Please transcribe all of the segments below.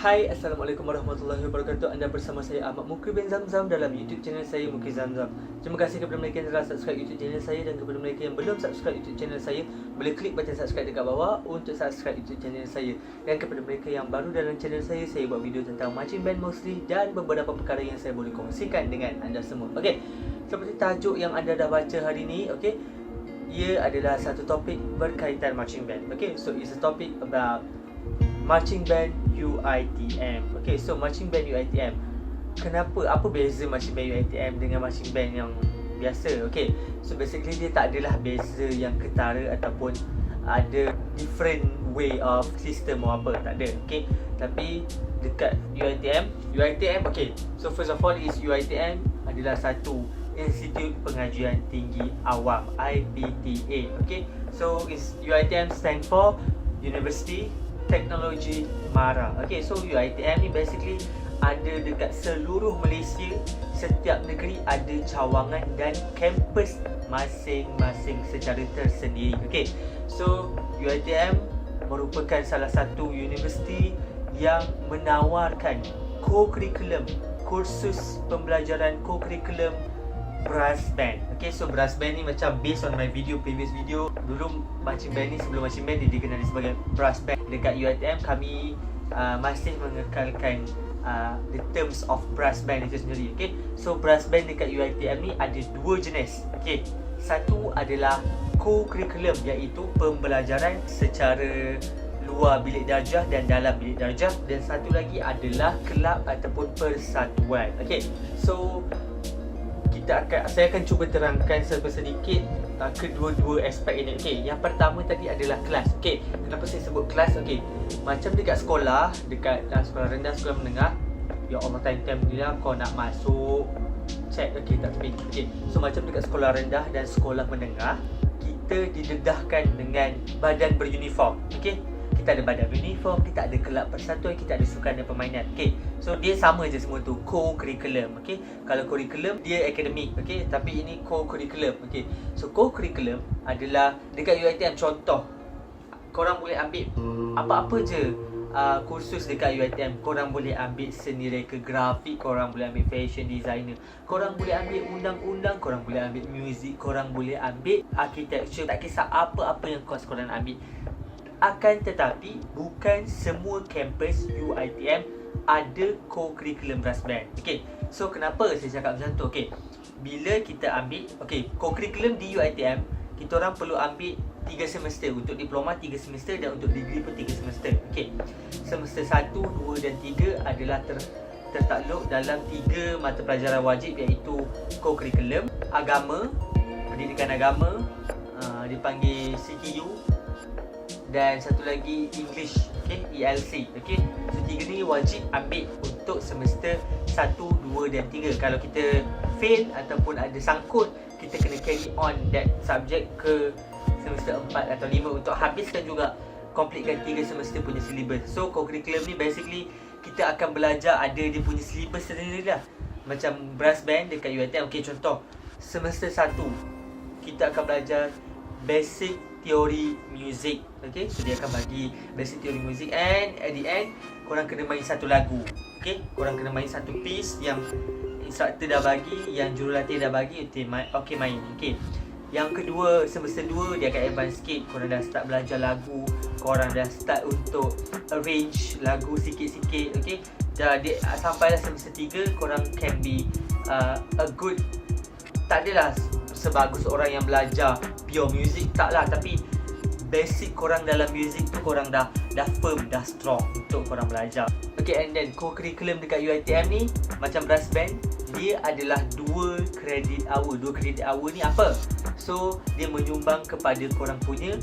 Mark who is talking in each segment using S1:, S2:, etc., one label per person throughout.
S1: Hai, Assalamualaikum warahmatullahi wabarakatuh. Anda bersama saya Ahmad Mukri bin Zamzam dalam YouTube channel saya Mukri Zamzam. Terima kasih kepada mereka yang telah subscribe YouTube channel saya, dan kepada mereka yang belum subscribe YouTube channel saya, boleh klik button subscribe dekat bawah untuk subscribe YouTube channel saya. Dan kepada mereka yang baru dalam channel saya buat video tentang marching band mostly dan beberapa perkara yang saya boleh kongsikan dengan anda semua. Okey, seperti tajuk yang anda dah baca hari ini, okey, ia adalah satu topik berkaitan marching band. Okay, so it's a topic about marching band UITM. Okay, so marching band UITM. Apa beza marching band UITM dengan marching band yang biasa? Okay, so basically dia tak adalah beza yang ketara ataupun ada different way of system atau apa, tak ada. Okay, tapi dekat UITM, okay, so first of all is UITM adalah satu Institut Pengajian Tinggi Awam, IPTA. Okay, so UITM stand for University Teknologi Mara. Okay, so UITM ni basically ada dekat seluruh Malaysia. Setiap negeri ada cawangan dan kampus masing-masing secara tersendiri. Okay, so UITM merupakan salah satu universiti yang menawarkan co-curriculum, kursus pembelajaran co-curriculum brass band. Okay, so brass band ni macam based on my previous video. Dulu marching band ni, sebelum marching band dia dikenali sebagai brass band. Dekat UiTM kami masih mengekalkan the terms of brass band itu sendiri. Okay, so brass band dekat UiTM ni ada dua jenis. Okay, satu adalah co-curriculum, iaitu pembelajaran secara luar bilik darjah dan dalam bilik darjah, dan satu lagi adalah kelab ataupun persatuan. Okay, so saya akan cuba terangkan sedikit kedua-dua aspek ini. Okey, yang pertama tadi adalah kelas. Okey, kenapa saya sebut kelas? Okey, macam dekat sekolah, dekat sekolah rendah, sekolah menengah, ya Allah, time-time ni lah kau nak masuk check. Okey, tak tepi. Okey, so macam dekat sekolah rendah dan sekolah menengah, kita didedahkan dengan badan beruniform. Okey, kita ada badan uniform, kita ada kelab persatuan, kita ada sukan dan permainan. Okay, so dia sama je semua tu, co-curriculum. Okay, kalau curriculum dia akademik, okay, tapi ini co-curriculum. Okay, so co-curriculum adalah dekat UiTM. Contoh, korang boleh ambil apa-apa je kursus dekat UiTM. Korang boleh ambil seni reka grafik, korang boleh ambil fashion designer, korang boleh ambil undang-undang, korang boleh ambil muzik, korang boleh ambil architecture. Tak kisah apa-apa yang korang ambil. Akan tetapi bukan semua kampus UiTM ada co-curriculum brass band. Okay, so kenapa saya cakap macam tu? Okay, bila kita ambil co-curriculum di UiTM, kita orang perlu ambil 3 semester. Untuk diploma 3 semester dan untuk degree pun 3 semester. Okay, semester 1, 2 dan 3 adalah tertakluk dalam 3 mata pelajaran wajib, iaitu co-curriculum, agama, pendidikan agama, dipanggil CTU, dan satu lagi English, okay, ELC. Okay, so 3 ni wajib ambil untuk semester 1, 2 dan 3. Kalau kita fail ataupun ada sangkut, kita kena carry on that subject ke semester 4 atau 5 untuk habiskan juga, completekan 3 semester punya syllabus. So co-curriculum ni basically kita akan belajar, ada dia punya syllabus sendiri lah. Macam brass band dekat UiTM, okay, contoh semester 1 kita akan belajar basic teori music. Okay, so dia akan bagi basic teori music, and at the end korang kena main satu lagu. Okay, korang kena main satu piece yang instructor dah bagi, yang jurulatih dah bagi. Okay, main. Okay, yang kedua, semester 2 dia akan advance sikit. Korang dah start belajar lagu, korang dah start untuk arrange lagu sikit-sikit. Okay, sampailah semester 3 korang can be a good, tak adalah sebagus orang yang belajar pure music, taklah, tapi basic korang dalam music tu korang dah firm, dah strong untuk korang belajar. Okay, and then co-curriculum dekat UiTM ni macam brass band, dia adalah 2 credit hour. 2 credit hour ni apa? So dia menyumbang kepada korang punya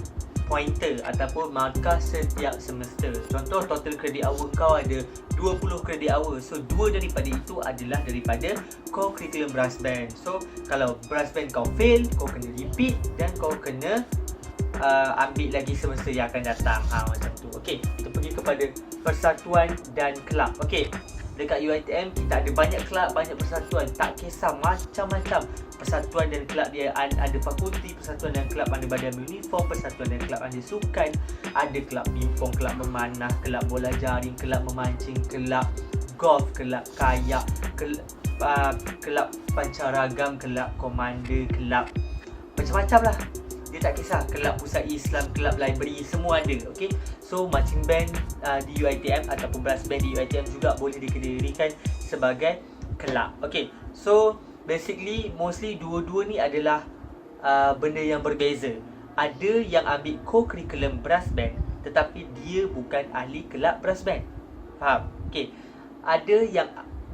S1: pointer ataupun markah setiap semester. Contoh, total credit hour kau ada 20 credit hour. So 2 daripada itu adalah daripada co-curriculum brass band. So kalau brass band kau fail, kau kena repeat dan kau kena ambil lagi semester yang akan datang. Macam tu. Okay, kita pergi kepada persatuan dan kelab. Okay, Dekat UiTM kita ada banyak kelab, banyak persatuan. Tak kisah macam-macam persatuan dan kelab dia. Ada fakulti, persatuan dan kelab ada badan uniform, persatuan dan kelab ada sukan, ada kelab pingpong, kelab memanah, kelab bola jaring, kelab memancing, kelab golf, kelab kayak, kelab pancaragam, kelab komander, kelab macam-macam lah. Dia tak kisah, kelab pusat Islam, kelab library, semua ada. Okay, so marching band di UiTM ataupun brass band di UiTM juga boleh dikendalikan sebagai kelab. Okay, so basically mostly dua-dua ni adalah benda yang berbeza. Ada yang ambil co-curriculum brass band tetapi dia bukan ahli kelab brass band. Faham? Okay, ada yang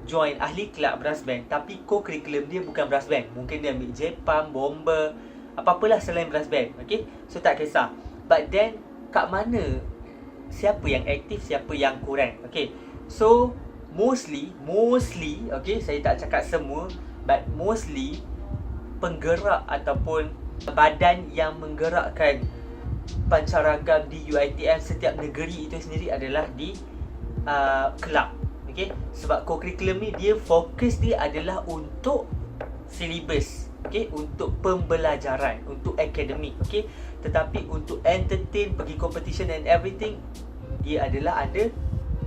S1: join ahli kelab brass band tapi co-curriculum dia bukan brass band. Mungkin dia ambil Jepam, bomber, apa-apalah selain brass band. Okay, so tak kisah. But then kat mana, siapa yang aktif, siapa yang kurang. Okay, so mostly okay, saya tak cakap semua, but mostly penggerak ataupun badan yang menggerakkan pancaragam di UiTM setiap negeri itu sendiri adalah di kelab. Okay, sebab co-curriculum ni dia fokus dia adalah untuk silibus, okay, untuk pembelajaran, untuk akademik, okay. Tetapi untuk entertain, pergi competition and everything, dia adalah ada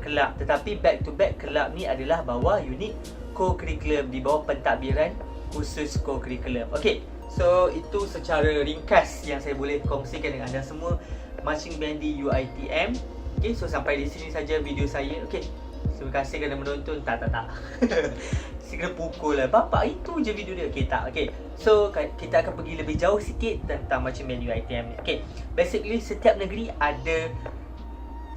S1: kelab. Tetapi back to back kelab ni adalah bawah unit co-curriculum, di bawah pentadbiran khusus co-curriculum. Okay, so itu secara ringkas yang saya boleh kongsikan dengan anda semua marching band di UiTM. Okay, so sampai di sini saja video saya. Okay, terima kasih kerana menonton. Tak saya kena pukul lah, bapak itu je video dia. Okay, tak. Okay, so kita akan pergi lebih jauh sikit tentang marching band UiTM ni. Okay, basically setiap negeri ada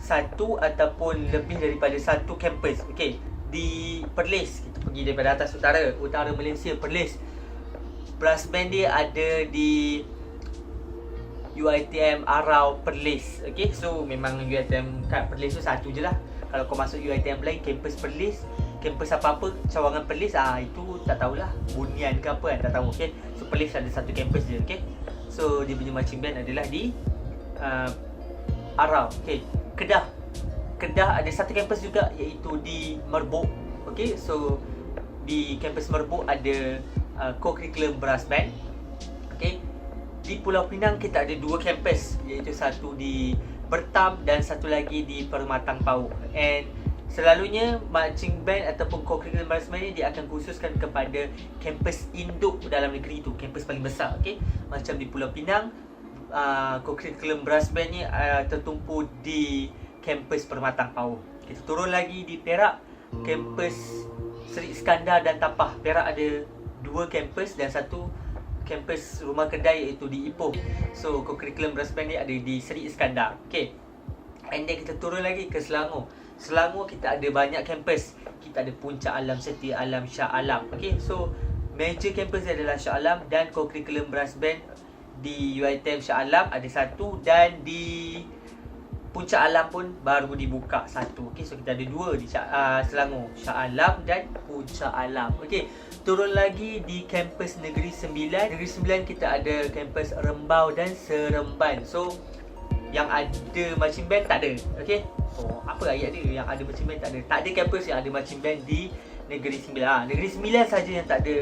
S1: satu ataupun lebih daripada satu kampus. Okay, di Perlis, kita pergi daripada atas utara Malaysia, Perlis, brass band dia ada di UiTM Arau Perlis. Okay, so memang UiTM kat Perlis tu satu je lah. Kalau kau masuk UiTM lain, kampus Perlis, kampus apa-apa, cawangan Perlis, itu tak tahulah, Bunian ke apa kan, tak tahu. Okay, so Perlis ada satu kampus je. Okay, so dia punya marching band adalah di Arau. Okay, Kedah ada satu kampus juga, iaitu di Merbuk. Okay, so di kampus Merbuk ada co-curriculum brass band. Okay, di Pulau Pinang kita ada dua kampus, iaitu satu di Bertam dan satu lagi di Permatang Pau. And selalunya marching band ataupun co-curriculum brass band ni dia akan khususkan kepada kampus induk dalam negeri tu, kampus paling besar. Okay, macam di Pulau Pinang, co-curriculum brass band ni tertumpu di kampus Permatang Pau. Kita turun lagi di Perak, kampus Seri Iskandar dan Tapah. Perak ada dua kampus dan satu kampus rumah kedai, iaitu di Ipoh. So co-curriculum brass band ni ada di Seri Iskandar. Okay, and then kita turun lagi ke Selangor. Selangor kita ada banyak kampus. Kita ada Puncak Alam, Setia Alam, Shah Alam. Okay, so major kampus adalah Shah Alam, dan co-curriculum brass band di UiTM Shah Alam ada satu, dan di Puncak Alam pun baru dibuka satu. Okay, so kita ada dua di Selangor, Shah Alam dan Puncak Alam. Okay, turun lagi di kampus Negeri Sembilan. Negeri Sembilan kita ada kampus Rembau dan Seremban. So yang ada marching band tak ada. Okay, apa ayat dia yang ada marching band tak ada. Tak ada kampus yang ada marching band di Negeri Sembilan. Negeri Sembilan saja yang tak ada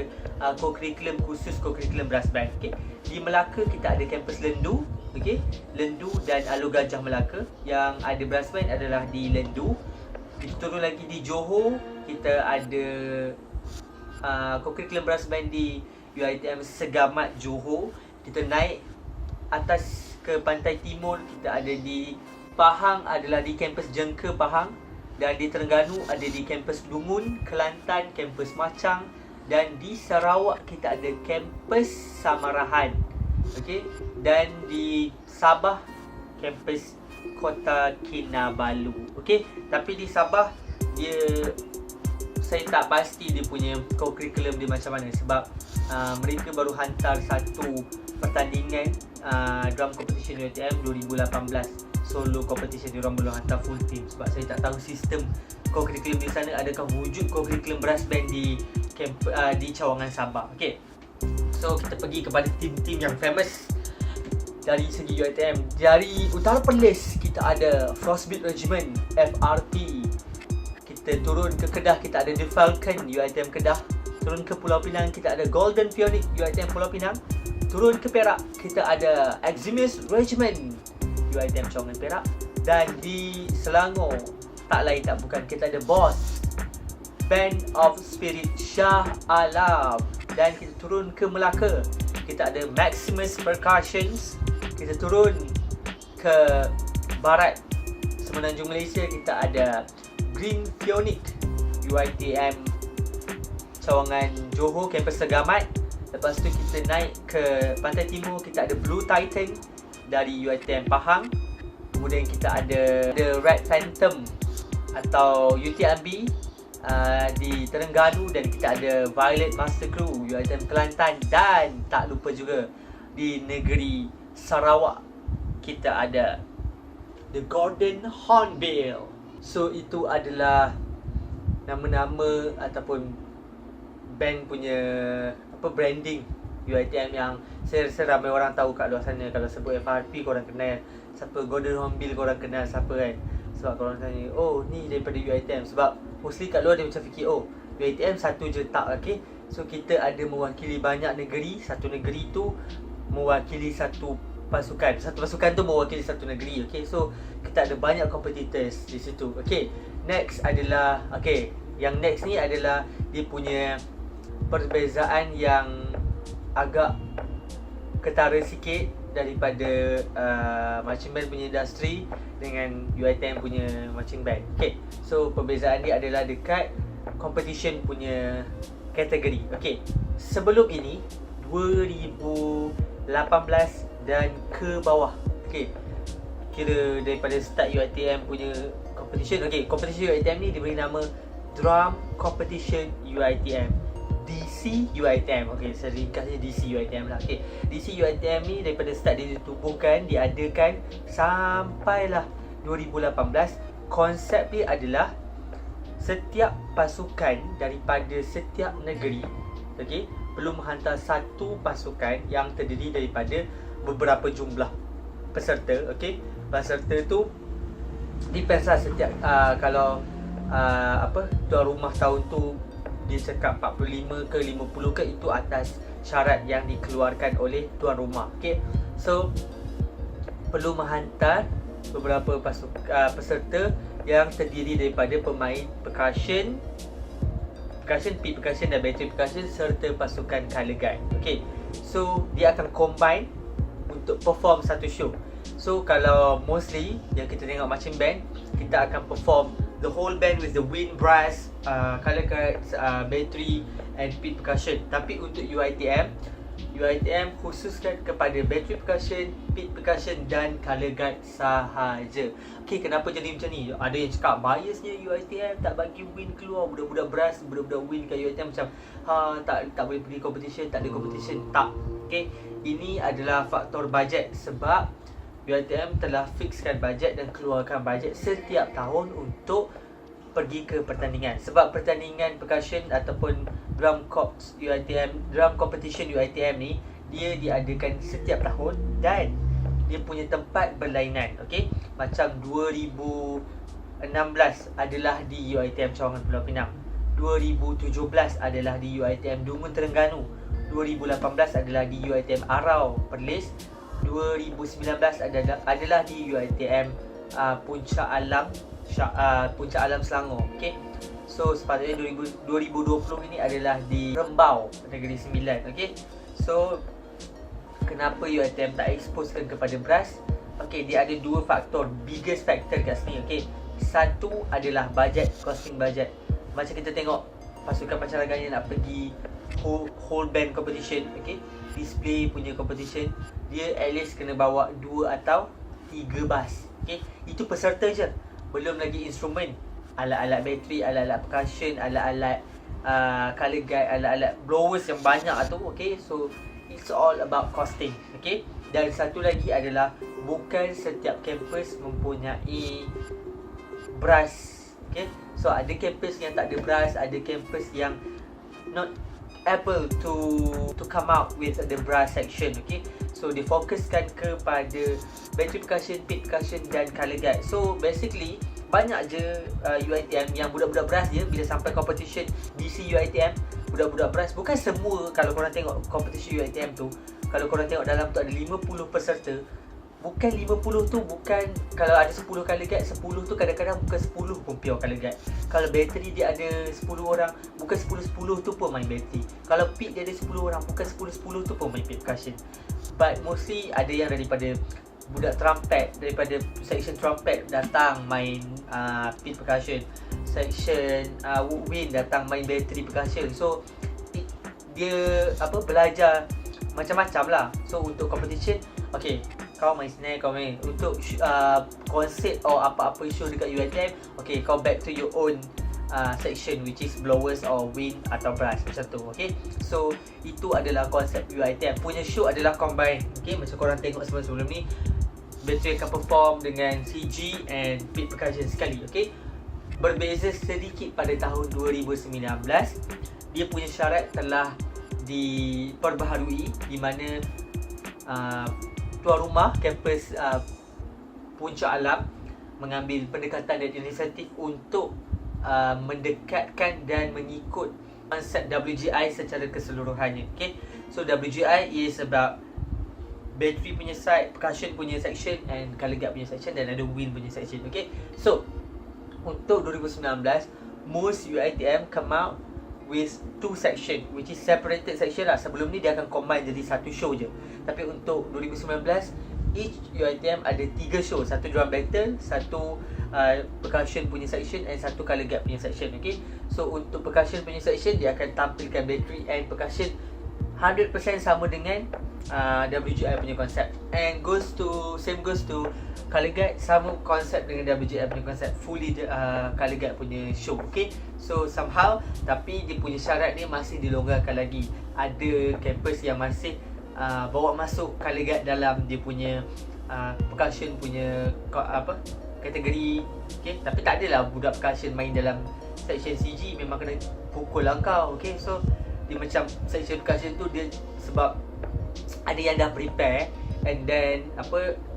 S1: co-curriculum khusus, co-curriculum brass band. Okay, di Melaka kita ada kampus Lendu. Okay, Lendu dan Alur Gajah Melaka. Yang ada brass band adalah di Lendu. Kita turun lagi di Johor, kita ada co-curriculum brass band di UiTM Segamat Johor. Kita naik atas ke pantai timur, kita ada di Pahang, adalah di kampus Jengka Pahang. Dan di Terengganu ada di kampus Lungun, Kelantan kampus Macang, dan di Sarawak kita ada kampus Samarahan. Okey, dan di Sabah kampus Kota Kinabalu. Okey, tapi di Sabah saya tak pasti dia punya co-curriculum dia macam mana, sebab mereka baru hantar satu pertandingan drum competition UiTM 2018 solo competition. Diorang belum hantar full team, sebab saya tak tahu sistem co-curriculum di sana, adakah wujud co-curriculum brass band di cawangan Sabah. Okey, so kita pergi kepada tim-tim yang famous dari segi UiTM. Dari Utara Perlis kita ada Frostbeat Regiment, FRP. Kita Kita turun ke Kedah, kita ada The Falcon UiTM Kedah. Turun ke Pulau Pinang, kita ada Golden Phoenix UiTM Pulau Pinang. Turun ke Perak, kita ada Eximus Regiment UiTM Cawangan Perak. Dan di Selangor, tak lain tak bukan, kita ada BOS Band of Spirit Shah Alam. Dan kita turun ke Melaka, kita ada Maximus Percussions. Kita turun ke barat Semenanjung Malaysia, kita ada Green Phoenix UiTM Cawangan Johor, kampus Segamat. Lepas tu kita naik ke Pantai Timur, kita ada Blue Titan dari UiTM Pahang. Kemudian kita ada The Red Phantom atau UTMB di Terengganu. Dan kita ada Violet Master Crew UiTM Kelantan. Dan tak lupa juga di negeri Sarawak kita ada The Gordon Hornbill. So itu adalah nama-nama ataupun band punya branding UiTM yang saya rasa ramai orang tahu kat luar sana. Kalau sebut FRP korang kenal, siapa Gordon Hornbill korang kenal siapa kan. Sebab korang tanya, oh ni daripada UiTM. Sebab mostly kat luar dia macam fikir, oh UiTM satu je, tak, okay. So kita ada mewakili banyak negeri. Satu negeri tu mewakili satu pasukan. Satu pasukan tu mewakili satu negeri, okay. So kita ada banyak competitors di situ, okay. Next adalah, okay, yang next ni adalah dia punya perbezaan yang agak ketara sikit daripada marching band punya industri dengan UiTM punya marching band. Okay, so perbezaan dia adalah dekat competition punya kategori. Okay, sebelum ini 2018 dan ke bawah, okay, kira daripada start UiTM punya competition. Okay, competition UiTM ni diberi nama Drum Competition UiTM, DC UiTM. Okay, saya ringkasnya DC UiTM lah. Okay, DC UiTM ni daripada start dia ditubuhkan, diadakan sampailah 2018. Konsep dia adalah setiap pasukan daripada setiap negeri, okay, perlu menghantar satu pasukan yang terdiri daripada beberapa jumlah peserta. Okay, peserta tu depends lah setiap kalau tuan rumah tahun tu dia cakap 45 ke 50 ke, itu atas syarat yang dikeluarkan oleh tuan rumah. Okay, so perlu menghantar beberapa peserta yang terdiri daripada pemain percussion, pit percussion dan battery percussion serta pasukan color guard. Okay, so dia akan combine untuk perform satu show. So kalau mostly yang kita tengok marching band, kita akan perform the whole band with the wind brass, color guards, battery and pit percussion. Tapi untuk UiTM khususkan kepada battery percussion, pit percussion dan color guard sahaja. Okay, kenapa jadi macam ni? Ada yang cakap biasnya UiTM tak bagi wind keluar, budak-budak brass, budak-budak wind kat UiTM macam tak boleh pergi competition, tak ada competition. Tak. Okay, ini adalah faktor bajet. Sebab UiTM telah fixkan bajet dan keluarkan bajet setiap tahun untuk pergi ke pertandingan. Sebab pertandingan percussion ataupun drum corps UiTM, drum competition UiTM ni, dia diadakan setiap tahun dan dia punya tempat berlainan. Okay, macam 2016 adalah di UiTM Cawangan Pulau Pinang, 2017 adalah di UiTM Dungun Terengganu, 2018 adalah di UiTM Arau Perlis, 2019 adalah di UiTM Puncak Alam Selangor. Okay, so sepatutnya 2020 ini adalah di Rembau, Negeri Sembilan. Okay, so kenapa UiTM tak exposekan kepada brass? Okay, dia ada dua faktor, biggest factor kat sini. Okay, satu adalah bajet, costing bajet. Macam kita tengok pasukan pancaragan yang nak pergi whole band competition, okay, display punya competition, dia at least kena bawa 2 atau 3 bas. Okay, itu peserta je, belum lagi instrumen, alat-alat bateri, alat-alat percussion, alat-alat color guide, alat-alat blowers yang banyak tu. Okay, so it's all about costing. Okay, dan satu lagi adalah bukan setiap kampus mempunyai brass. Okay, so ada kampus yang tak ada brass, ada kampus yang not able to come out with the brass section. Okay, so difokuskan kepada battery percussion, pit percussion dan color guide. So basically banyak je UiTM yang budak-budak beras je. Bila sampai competition DC UiTM, budak-budak beras, bukan semua. Kalau korang tengok competition UiTM tu, kalau korang tengok dalam tu ada 50 peserta, bukan 50 tu bukan, kalau ada 10 color guide, 10 tu kadang-kadang bukan 10 pun pure color guide. Kalau battery dia ada 10 orang, bukan 10 tu pun main battery. Kalau pit dia ada 10 orang, bukan 10 tu pun main pit percussion. But mostly ada yang daripada budak trumpet, daripada section trumpet datang main pit percussion, section woodwind datang main battery percussion. So dia belajar macam-macam lah. So untuk competition, okay, kau main snare, kau main untuk konsert or apa-apa show dekat UiTM, okay, kau back to your own section, which is blowers or wind atau brass, macam tu. Okay, so itu adalah konsep UiTM punya show, adalah combine. Okay, macam korang tengok sebelum ni, battery akan perform dengan CG and pit percussion sekali. Okay, berbeza sedikit pada tahun 2019. Dia punya syarat telah diperbaharui, di mana tuan rumah kampus Puncak Alam mengambil pendekatan dan inisiatif untuk mendekatkan dan mengikut konsep WGI secara keseluruhannya. Okay, so WGI is about battery punya side, percussion punya section, and color guard punya section, dan ada wind punya section. Okay, so untuk 2019, most UiTM come out with 2 section, which is separated section lah. Sebelum ni dia akan combine jadi satu show je. Tapi untuk 2019, each UiTM ada 3 show. Satu drum battle, satu percussion punya section, and satu color guard punya section. Okay, so untuk percussion punya section, dia akan tampilkan battery and percussion 100% sama dengan WGI punya konsep, and same goes to color guard, sama konsep dengan WGI punya konsep, fully color guard punya show. Okay, so somehow, tapi dia punya syarat ni masih dilonggarkan lagi. Ada kampus yang masih bawa masuk color guard dalam dia punya percussion punya kategori. Okay, tapi tak adalah budak percussion main dalam section CG, memang kena pukul lah kau. Okay, so dia macam section percussion tu, dia sebab ada yang dah prepare, and then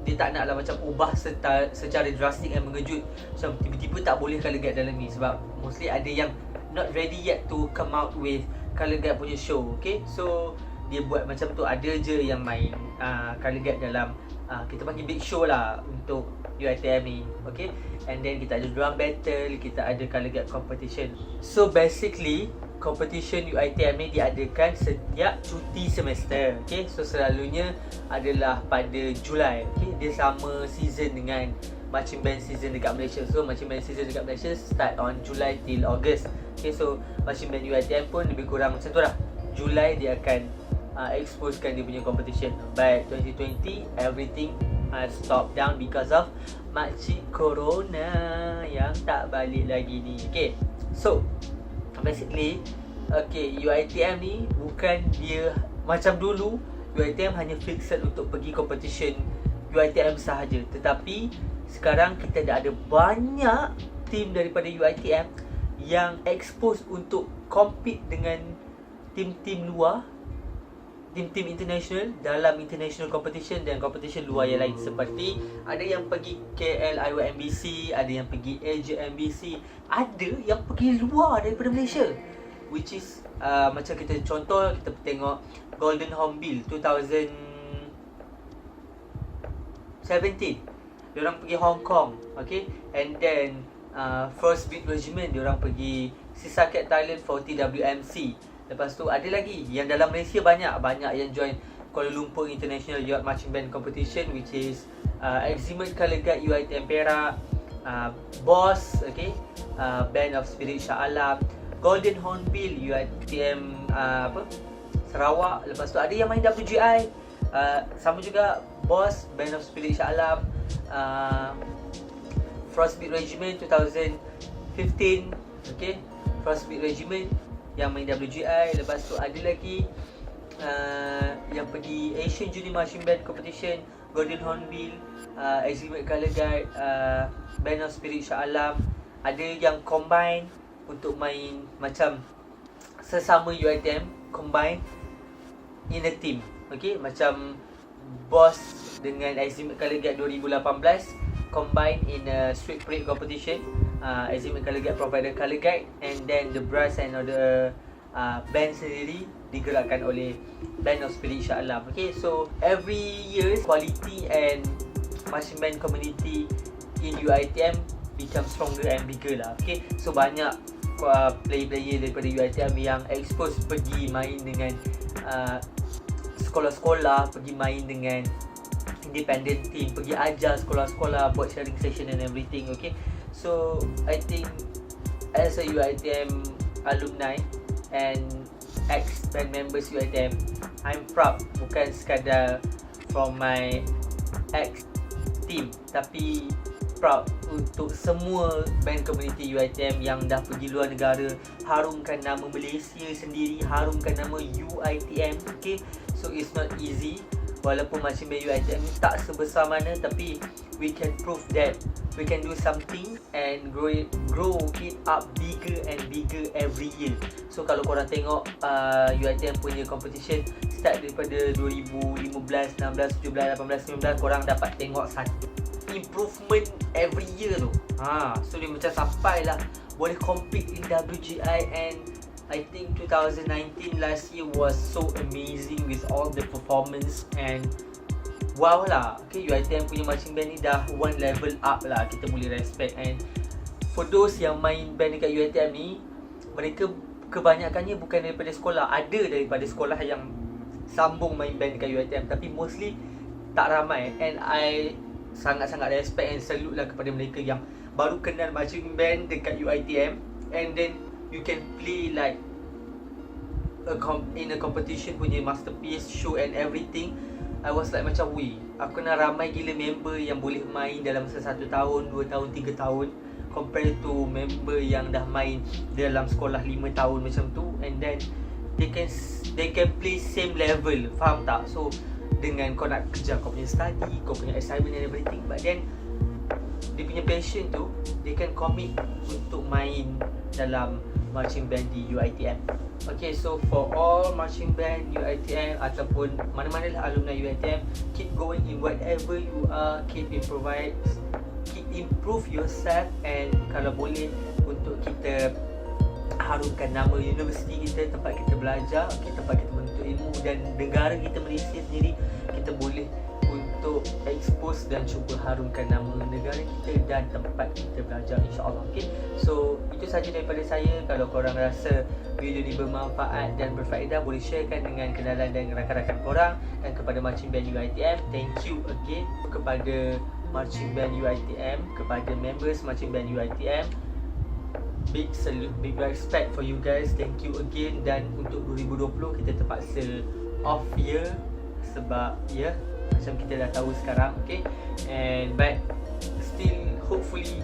S1: dia tak nak lah macam ubah secara drastic dan mengejut. Macam tiba-tiba tak boleh color guard dalam ni, sebab mostly ada yang not ready yet to come out with color guard punya show. Okay, so dia buat macam tu. Ada je yang main color guard dalam kita panggil big show lah untuk UiTM ni. Okay, and then kita ada drum battle, kita ada color guard competition. So basically, competition UiTM ni diadakan setiap cuti semester. Okay, so selalunya adalah pada Julai. Okay, dia sama season dengan marching band season dekat Malaysia. So marching band season dekat Malaysia start on July till August. Okay, so marching band UiTM pun lebih kurang macam tu lah. Julai dia akan exposekan dia punya competition. But 2020, everything stop down because of makcik corona yang tak balik lagi ni. Okay, so basically, okay, UiTM ni bukan dia macam dulu. UiTM hanya fixed untuk pergi competition UiTM sahaja. Tetapi sekarang kita dah ada banyak team daripada UiTM yang expose untuk compete dengan tim-tim luar, tim-tim international dalam international competition dan competition luar yang lain. Seperti ada yang pergi KL IYMBC, ada yang pergi AJMBC, ada yang pergi luar daripada Malaysia, which is macam kita contoh, kita tengok Golden Hornbill 2017, diorang pergi Hong Kong. Okay, and then First Beat Regiment, diorang pergi Sisaket Thailand for TWMC. Lepas tu ada lagi yang dalam Malaysia, banyak yang join Kuala Lumpur International Youth Marching Band Competition, which is Eximate Color Guard UiTM Perak, Boss, okay, Band of Spirit Shah Alam, Golden Hornbill UiTM Sarawak. Lepas tu ada yang main WGI, sama juga Boss, Band of Spirit Shah Alam, Frostbeat Regiment 2015, okay, Frostbeat Regiment yang main WGI. Lepas tu ada lagi yang pergi Asian Junior Marching Band Competition, Golden Hornbill, Exhibit Color Guard, Band of Spirit Shah Alam. Ada yang combine untuk main macam sesama UiTM, combine in a team. Okay, macam Boss dengan Exhibit Color Guard 2018 combined in a street parade competition. Achievement color guide provider color guide, and then the brass and the band sendiri digerakkan oleh Band of Spirit Shah Alam. Okay, so every year quality and marching band community in UiTM become stronger and bigger lah. Okay, so banyak player-player daripada UiTM yang expose pergi main dengan sekolah-sekolah, pergi main dengan independent team, pergi ajar sekolah-sekolah, buat sharing session and everything. Okay, so I think as a UiTM alumni and ex-band members UiTM, I'm proud bukan sekadar from my ex-team, tapi proud untuk semua band community UiTM yang dah pergi luar negara, harumkan nama Malaysia sendiri, harumkan nama UiTM. Okay, so it's not easy. Walaupun marching band UiTM tak sebesar mana, tapi we can prove that we can do something and grow it up bigger and bigger every year. So kalau korang tengok UiTM punya competition start daripada 2015, 16, 17, 18, 19, korang dapat tengok satu improvement every year tu. So dia macam sampailah boleh compete in WGI, and I think 2019 last year was so amazing with all the performance, and wow lah. Okay, UiTM punya marching band ni dah one level up lah, kita boleh respect. And for those yang main band dekat UiTM ni, mereka kebanyakannya bukan daripada sekolah. Ada daripada sekolah yang sambung main band dekat UiTM, tapi mostly tak ramai. And I sangat-sangat respect and salute lah kepada mereka yang baru kenal marching band dekat UiTM, and then you can play like in a competition punya masterpiece show and everything. I was like macam, weh, aku nak ramai gila member yang boleh main dalam masa 1 tahun, 2 tahun, 3 tahun, compare to member yang dah main dalam sekolah 5 tahun macam tu, and then they can play same level. Faham tak? So dengan kau nak kejar kau punya study, kau punya assignment and everything, but then dia punya passion tu, they can commit untuk main dalam marching band di UiTM. Okay, so for all marching band UiTM ataupun mana-mana lah alumni UiTM, keep going in whatever you are, keep improve yourself, and kalau boleh untuk kita harumkan nama universiti kita, tempat kita belajar, okay, tempat kita menuntut ilmu, dan negara kita Malaysia sendiri, kita boleh untuk expose dan cuba harumkan nama negara kita dan tempat kita belajar, insyaAllah. Okay, so itu sahaja daripada saya. Kalau korang rasa video ni bermanfaat dan berfaedah, boleh sharekan dengan kenalan dan rakan-rakan korang. Dan kepada marching band UiTM, thank you again. Kepada marching band UiTM, kepada members marching band UiTM, big salute, big respect for you guys. Thank you again. Dan untuk 2020 kita terpaksa off year sebab macam kita dah tahu sekarang. Okay, and but still hopefully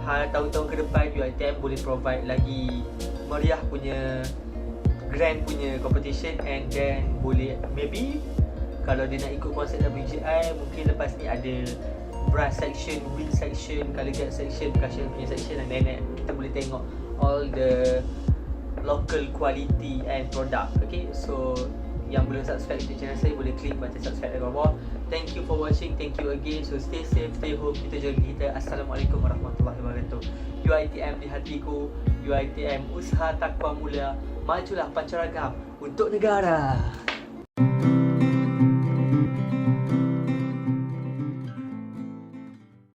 S1: tahun-tahun ke depan UiTM boleh provide lagi meriah punya grand punya competition, and then boleh maybe kalau dia nak ikut konsep WGI, mungkin lepas ni ada brass section, wind section, color guide section, percussion punya section, dan then kita boleh tengok all the local quality and product. Okay, so yang belum subscribe YouTube channel saya, boleh klik button subscribe di bawah. Thank you for watching, thank you again. So stay safe, stay home, kita jaga kita. Assalamualaikum warahmatullahi wabarakatuh. UiTM di hatiku, UiTM usaha takwa mulia, majulah pancaragam untuk negara.